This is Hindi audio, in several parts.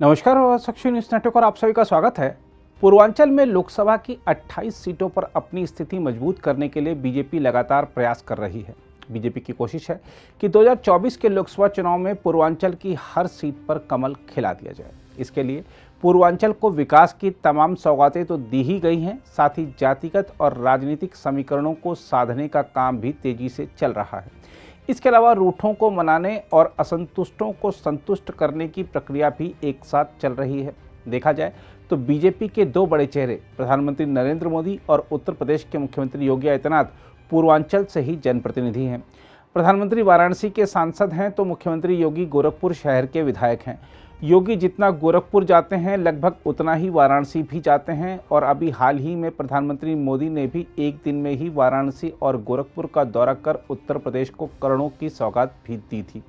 नमस्कार और सक्ष न्यूज नेटवर्क और आप सभी का स्वागत है। पूर्वांचल में लोकसभा की 28 सीटों पर अपनी स्थिति मजबूत करने के लिए बीजेपी लगातार प्रयास कर रही है। बीजेपी की कोशिश है कि 2024 के लोकसभा चुनाव में पूर्वांचल की हर सीट पर कमल खिला दिया जाए। इसके लिए पूर्वांचल को विकास की तमाम सौगातें तो दी ही गई हैं, साथ ही जातिगत और राजनीतिक समीकरणों को साधने का काम भी तेजी से चल रहा है। इसके अलावा रूठों को मनाने और असंतुष्टों को संतुष्ट करने की प्रक्रिया भी एक साथ चल रही है। देखा जाए तो बीजेपी के दो बड़े चेहरे प्रधानमंत्री नरेंद्र मोदी और उत्तर प्रदेश के मुख्यमंत्री योगी आदित्यनाथ पूर्वांचल से ही जनप्रतिनिधि हैं। प्रधानमंत्री वाराणसी के सांसद हैं तो मुख्यमंत्री योगी गोरखपुर शहर के विधायक हैं। योगी जितना गोरखपुर जाते हैं लगभग उतना ही वाराणसी भी जाते हैं और अभी हाल ही में प्रधानमंत्री मोदी ने भी एक दिन में ही वाराणसी और गोरखपुर का दौरा कर उत्तर प्रदेश को करोड़ों की सौगात भी दी थी।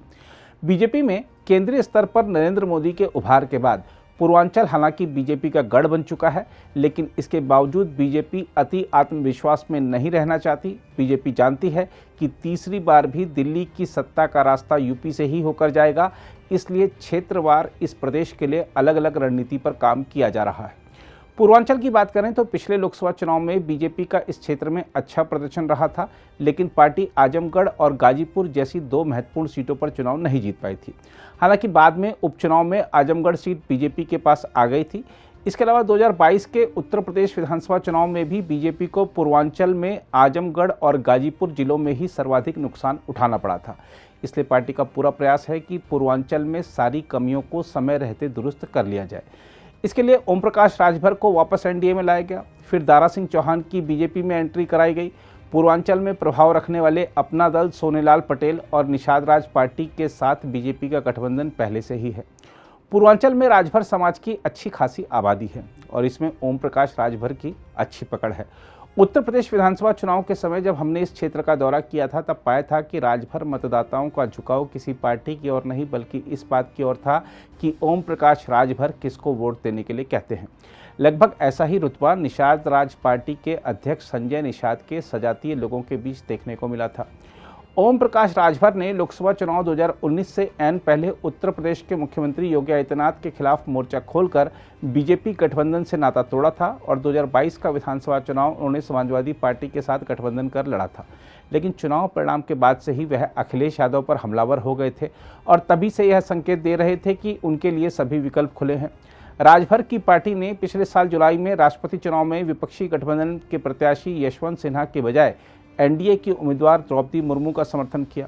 बीजेपी में केंद्रीय स्तर पर नरेंद्र मोदी के उभार के बाद पूर्वांचल हालांकि बीजेपी का गढ़ बन चुका है, लेकिन इसके बावजूद बीजेपी अति आत्मविश्वास में नहीं रहना चाहती। बीजेपी जानती है कि तीसरी बार भी दिल्ली की सत्ता का रास्ता यूपी से ही होकर जाएगा, इसलिए क्षेत्रवार इस प्रदेश के लिए अलग अलग रणनीति पर काम किया जा रहा है। पूर्वांचल की बात करें तो पिछले लोकसभा चुनाव में बीजेपी का इस क्षेत्र में अच्छा प्रदर्शन रहा था, लेकिन पार्टी आजमगढ़ और गाजीपुर जैसी दो महत्वपूर्ण सीटों पर चुनाव नहीं जीत पाई थी। हालांकि बाद में उपचुनाव में आजमगढ़ सीट बीजेपी के पास आ गई थी। इसके अलावा 2022 के उत्तर प्रदेश विधानसभा चुनाव में भी बीजेपी को पूर्वांचल में आजमगढ़ और गाजीपुर जिलों में ही सर्वाधिक नुकसान उठाना पड़ा था। इसलिए पार्टी का पूरा प्रयास है कि पूर्वांचल में सारी कमियों को समय रहते दुरुस्त कर लिया जाए। इसके लिए ओम प्रकाश राजभर को वापस एनडीए में लाया गया। फिर दारा सिंह चौहान की बीजेपी में एंट्री कराई गई। पूर्वांचल में प्रभाव रखने वाले अपना दल सोनेलाल पटेल और निषाद राज पार्टी के साथ बीजेपी का गठबंधन पहले से ही है। पूर्वांचल में राजभर समाज की अच्छी खासी आबादी है और इसमें ओम प्रकाश राजभर की अच्छी पकड़ है। उत्तर प्रदेश विधानसभा चुनाव के समय जब हमने इस क्षेत्र का दौरा किया था तब पाया था कि राजभर मतदाताओं का झुकाव किसी पार्टी की ओर नहीं बल्कि इस बात की ओर था कि ओम प्रकाश राजभर किसको वोट देने के लिए कहते हैं। लगभग ऐसा ही रुतबा निषाद राज पार्टी के अध्यक्ष संजय निषाद के सजातीय लोगों के बीच देखने को मिला था। ओम प्रकाश राजभर ने लोकसभा चुनाव 2019 से ऐन पहले उत्तर प्रदेश के मुख्यमंत्री योगी आदित्यनाथ के खिलाफ मोर्चा खोलकर बीजेपी गठबंधन से नाता तोड़ा था और 2022 का विधानसभा चुनाव उन्होंने समाजवादी पार्टी के साथ गठबंधन कर लड़ा था। लेकिन चुनाव परिणाम के बाद से ही वह अखिलेश यादव पर हमलावर हो गए थे और तभी से यह संकेत दे रहे थे कि उनके लिए सभी विकल्प खुले हैं। राजभर की पार्टी ने पिछले साल जुलाई में राष्ट्रपति चुनाव में विपक्षी गठबंधन के प्रत्याशी यशवंत सिन्हा के बजाय एनडीए की उम्मीदवार द्रौपदी मुर्मू का समर्थन किया।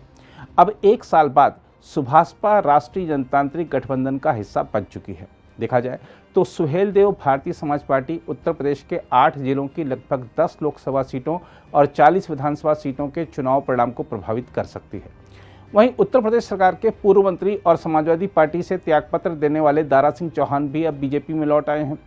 अब एक साल बाद सुभाषपा राष्ट्रीय जनतांत्रिक गठबंधन का हिस्सा बन चुकी है। देखा जाए तो सुहेल देव भारतीय समाज पार्टी उत्तर प्रदेश के 8 जिलों की लगभग 10 लोकसभा सीटों और 40 विधानसभा सीटों के चुनाव परिणाम को प्रभावित कर सकती है। वहीं उत्तर प्रदेश सरकार के पूर्व मंत्री और समाजवादी पार्टी से त्यागपत्र देने वाले दारा सिंह चौहान भी अब बीजेपी में लौट आए हैं।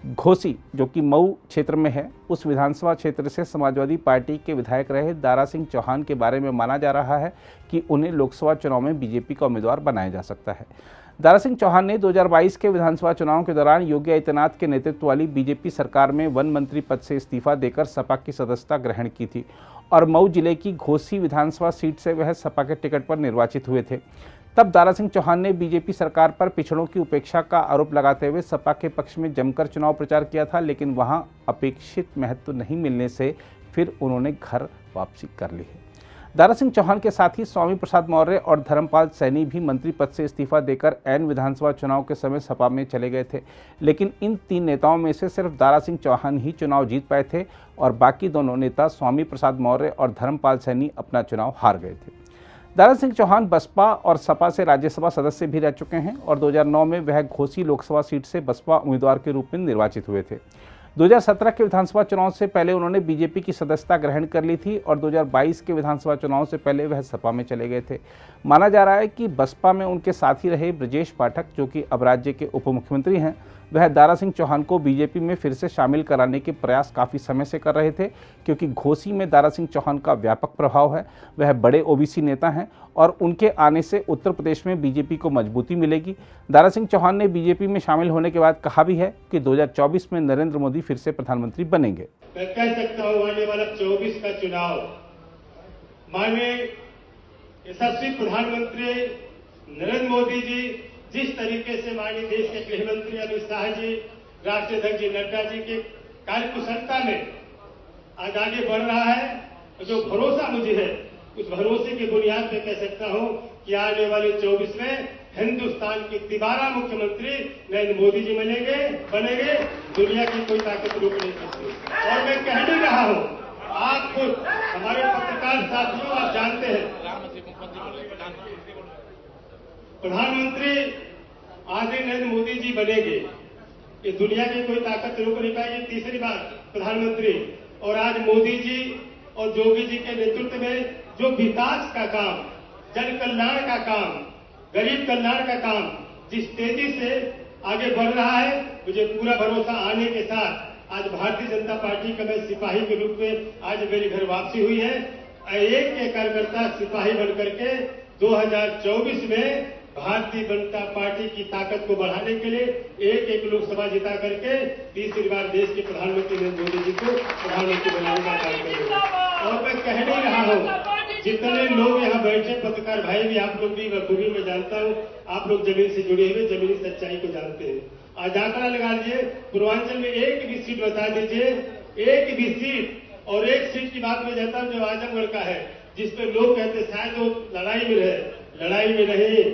घोसी जो कि मऊ क्षेत्र में है, उस विधानसभा क्षेत्र से समाजवादी पार्टी के विधायक रहे दारा सिंह चौहान के बारे में माना जा रहा है कि उन्हें लोकसभा चुनाव में बीजेपी का उम्मीदवार बनाया जा सकता है। दारा सिंह चौहान ने 2022 के विधानसभा चुनाव के दौरान योगी आदित्यनाथ के नेतृत्व वाली बीजेपी सरकार में वन मंत्री पद से इस्तीफा देकर सपा की सदस्यता ग्रहण की थी और मऊ जिले की घोसी विधानसभा सीट से वह सपा के टिकट पर निर्वाचित हुए थे। तब दारा सिंह चौहान ने बीजेपी सरकार पर पिछड़ों की उपेक्षा का आरोप लगाते हुए सपा के पक्ष में जमकर चुनाव प्रचार किया था, लेकिन वहां अपेक्षित महत्व नहीं मिलने से फिर उन्होंने घर वापसी कर ली है। दारा सिंह चौहान के साथ ही स्वामी प्रसाद मौर्य और धर्मपाल सैनी भी मंत्री पद से इस्तीफा देकर ऐन विधानसभा चुनाव के समय सपा में चले गए थे, लेकिन इन 3 नेताओं में से सिर्फ दारा सिंह चौहान ही चुनाव जीत पाए थे और बाकी दोनों नेता स्वामी प्रसाद मौर्य और धर्मपाल सैनी अपना चुनाव हार गए थे। दारा सिंह चौहान बसपा और सपा से राज्यसभा सदस्य भी रह चुके हैं और 2009 में वह घोसी लोकसभा सीट से बसपा उम्मीदवार के रूप में निर्वाचित हुए थे। 2017 के विधानसभा चुनाव से पहले उन्होंने बीजेपी की सदस्यता ग्रहण कर ली थी और 2022 के विधानसभा चुनाव से पहले वह सपा में चले गए थे। माना जा रहा है कि बसपा में उनके साथी रहे ब्रजेश पाठक, जो कि अब राज्य के उप मुख्यमंत्री हैं, वह दारा सिंह चौहान को बीजेपी में फिर से शामिल कराने के प्रयास काफ़ी समय से कर रहे थे, क्योंकि घोसी में दारा सिंह चौहान का व्यापक प्रभाव है। वह बड़े ओबीसी नेता हैं और उनके आने से उत्तर प्रदेश में बीजेपी को मजबूती मिलेगी। दारा सिंह चौहान ने बीजेपी में शामिल होने के बाद कहा भी है कि 2024 में नरेंद्र मोदी फिर से प्रधानमंत्री बनेंगे। मैं कह सकता हूँ आने वाला 24 का चुनाव माननीय यशस्वी प्रधानमंत्री नरेंद्र मोदी जी जिस तरीके से माननीय देश के गृह मंत्री अमित शाह जी, राष्ट्रीय अध्यक्ष जी नड्डा जी के कार्यकुशलता में आज आगे बढ़ रहा है, जो भरोसा मुझे है उस भरोसे की बुनियाद पे कह सकता हूं कि आने वाले 24 में हिंदुस्तान की तिबारा मुख्यमंत्री नरेंद्र मोदी जी बनेंगे। दुनिया की कोई ताकत रोक नहीं सकती। और मैं कह नहीं रहा हूं, आप खुद हमारे पत्रकार साथियों आप जानते हैं, प्रधानमंत्री आदरणीय नरेंद्र मोदी जी बनेंगे, ये दुनिया की कोई ताकत रोक नहीं पाएगी। तीसरी बार प्रधानमंत्री, और आज मोदी जी और योगी जी के नेतृत्व में जो विकास का काम, जन कल्याण का काम, गरीब कल्याण का काम जिस तेजी से आगे बढ़ रहा है, मुझे पूरा भरोसा आने के साथ आज भारतीय जनता पार्टी का मैं सिपाही के रूप में आज मेरी घर वापसी हुई है। एक कार्यकर्ता सिपाही बनकर के 2024 में भारतीय जनता पार्टी की ताकत को बढ़ाने के लिए एक लोकसभा जिता करके तीसरी बार देश के प्रधानमंत्री नरेंद्र मोदी जी को प्रधानमंत्री बनाने का काम करेंगे। और मैं कह नहीं रहा हूं, जितने लोग यहाँ बैठे पत्रकार भाई भी, आप लोग भी बखूबी मैं जानता हूँ, आप लोग जमीन से जुड़े हुए जमीनी सच्चाई को जानते हैं। आज आंकड़ा लगा लीजिए, पूर्वांचल में एक भी सीट बता दीजिए, एक भी सीट। और एक सीट की बात मैं जानता हूँ जो आजमगढ़ का है, जिसपे लोग कहते शायद वो लड़ाई में रहे, लड़ाई में नहीं,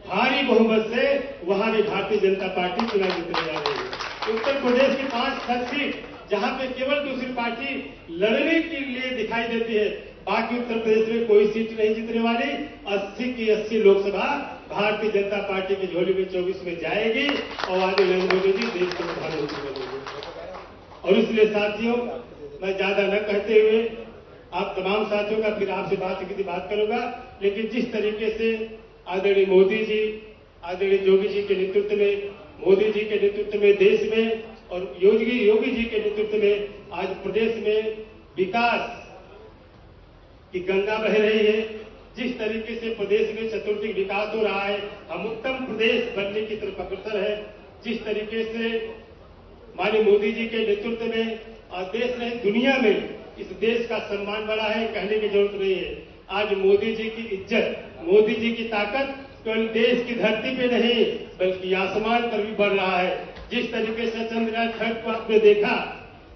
भारी बहुमत से वहां भी भारतीय जनता पार्टी चुनाव जीतने जा रही है। उत्तर प्रदेश की 5 सीट जहां पे केवल दूसरी पार्टी लड़ने के लिए दिखाई देती है, बाकी उत्तर प्रदेश में कोई सीट नहीं जीतने वाली। 80 की 80 लोकसभा भारतीय जनता पार्टी की झोली में 24 में जाएगी और आगे नरेंद्र मोदी जी देश के प्रधानमंत्री बनेंगे। और इसलिए साथियों, मैं ज्यादा न कहते हुए आप तमाम साथियों का फिर आपसे बात करूंगा, लेकिन जिस तरीके से आदरणीय मोदी जी, आदरणीय योगी जी के नेतृत्व में, मोदी जी के नेतृत्व में देश में और योगी जी के नेतृत्व में आज प्रदेश में विकास की गंगा बह रही है। जिस तरीके से प्रदेश में चतुर्दिक विकास हो रहा है, हम उत्तम प्रदेश बनने की तरफ अग्रसर है। जिस तरीके से माननीय मोदी जी के नेतृत्व में आज देश नहीं दुनिया में इस देश का सम्मान बढ़ा है, कहने की जरूरत नहीं है। आज मोदी जी की इज्जत, मोदी जी की ताकत केवल देश की धरती पे नहीं बल्कि आसमान पर भी बढ़ रहा है। जिस तरीके से चंद्रयान 3 को आपने देखा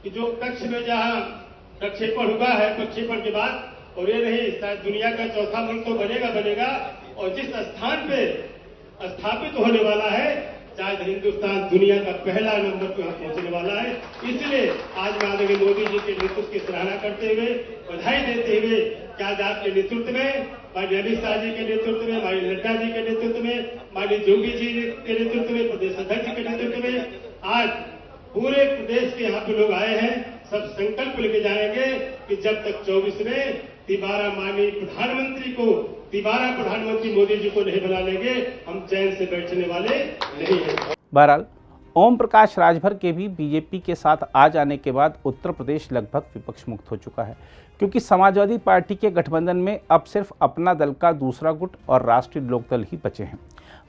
कि जो कक्ष में जहां प्रक्षेपण हुआ है, प्रक्षेपण के बाद, और ये नहीं शायद दुनिया का चौथा मुल्क तो बनेगा, और जिस स्थान पे स्थापित होने वाला है शायद हिंदुस्तान दुनिया का पहला नंबर पर पहुंचने वाला है। इसलिए आज मैं आदरणीय मोदी जी के नेतृत्व की सराहना करते हुए, बधाई देते हुए कि आज आपके नेतृत्व में, माननीय अमित शाह जी के नेतृत्व में, माननीय नड्डा जी के नेतृत्व में, माननीय योगी जी के नेतृत्व में, प्रदेश अध्यक्ष के नेतृत्व में आज पूरे प्रदेश के यहाँ पे लोग आए हैं। सब संकल्प लेके जाएंगे कि जब तक 24 में तिबारा माननीय प्रधानमंत्री को, तिबारा प्रधानमंत्री मोदी जी को नहीं बना लेंगे, हम चैन से बैठने वाले नहीं हैं। बहरहाल ओम प्रकाश राजभर के भी बीजेपी के साथ आ जाने के बाद उत्तर प्रदेश लगभग विपक्ष मुक्त हो चुका है, क्योंकि समाजवादी पार्टी के गठबंधन में अब सिर्फ अपना दल का दूसरा गुट और राष्ट्रीय लोकदल ही बचे हैं।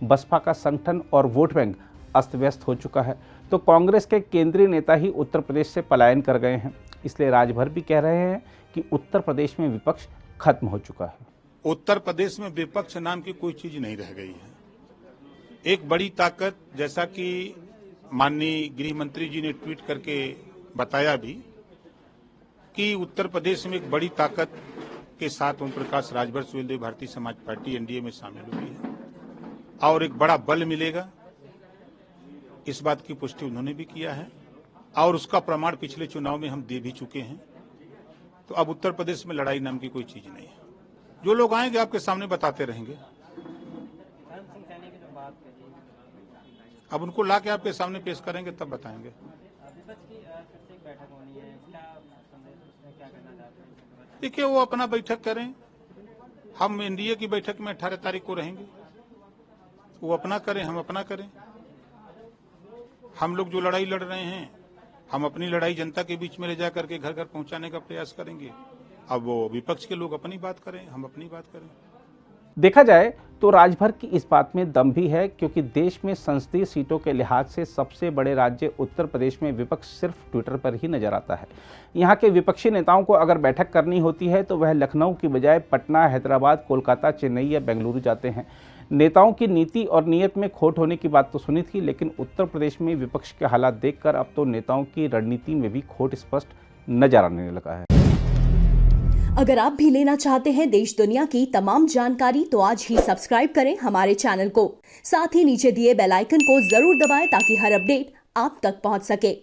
बसपा का संगठन और वोट बैंक अस्त व्यस्त हो चुका है, तो कांग्रेस के केंद्रीय नेता ही उत्तर प्रदेश से पलायन कर गए हैं। इसलिए राजभर भी कह रहे हैं कि उत्तर प्रदेश में विपक्ष खत्म हो चुका है। उत्तर प्रदेश में विपक्ष नाम की कोई चीज नहीं रह गई है। एक बड़ी ताकत, जैसा कि माननीय गृह मंत्री जी ने ट्वीट करके बताया भी, कि उत्तर प्रदेश में एक बड़ी ताकत के साथ ओम प्रकाश राजभर सुहेलदेव भारतीय समाज पार्टी एनडीए में शामिल हुई है और एक बड़ा बल मिलेगा, इस बात की पुष्टि उन्होंने भी किया है और उसका प्रमाण पिछले चुनाव में हम दे भी चुके हैं। तो अब उत्तर प्रदेश में लड़ाई नाम की कोई चीज नहीं है। जो लोग आएंगे आपके सामने बताते रहेंगे। अब उनको ला के आपके सामने पेश करेंगे तब बताएंगे। देखिए, वो अपना बैठक करें, हम एनडीए की बैठक में 18 तारीख को रहेंगे। वो अपना करें, हम अपना करें। हम लोग जो लड़ाई लड़ रहे हैं, हम अपनी लड़ाई जनता के बीच में ले जाकर के घर घर पहुंचाने का प्रयास करेंगे। अब वो विपक्ष के लोग अपनी बात करें, हम अपनी बात करें। देखा जाए तो राज्यभर की इस बात में दम भी है, क्योंकि देश में संसदीय सीटों के लिहाज से सबसे बड़े राज्य उत्तर प्रदेश में विपक्ष सिर्फ ट्विटर पर ही नजर आता है। यहाँ के विपक्षी नेताओं को अगर बैठक करनी होती है तो वह लखनऊ की बजाय पटना, हैदराबाद, कोलकाता, चेन्नई या बेंगलुरु जाते हैं। नेताओं की नीति और नीयत में खोट होने की बात तो सुनी थी, लेकिन उत्तर प्रदेश में विपक्ष के हालात देखकर अब तो नेताओं की रणनीति में भी खोट स्पष्ट नजर आने लगा है। अगर आप भी लेना चाहते हैं देश दुनिया की तमाम जानकारी तो आज ही सब्सक्राइब करें हमारे चैनल को। साथ ही नीचे दिए बेल आइकन को जरूर दबाएं ताकि हर अपडेट आप तक पहुंच सके।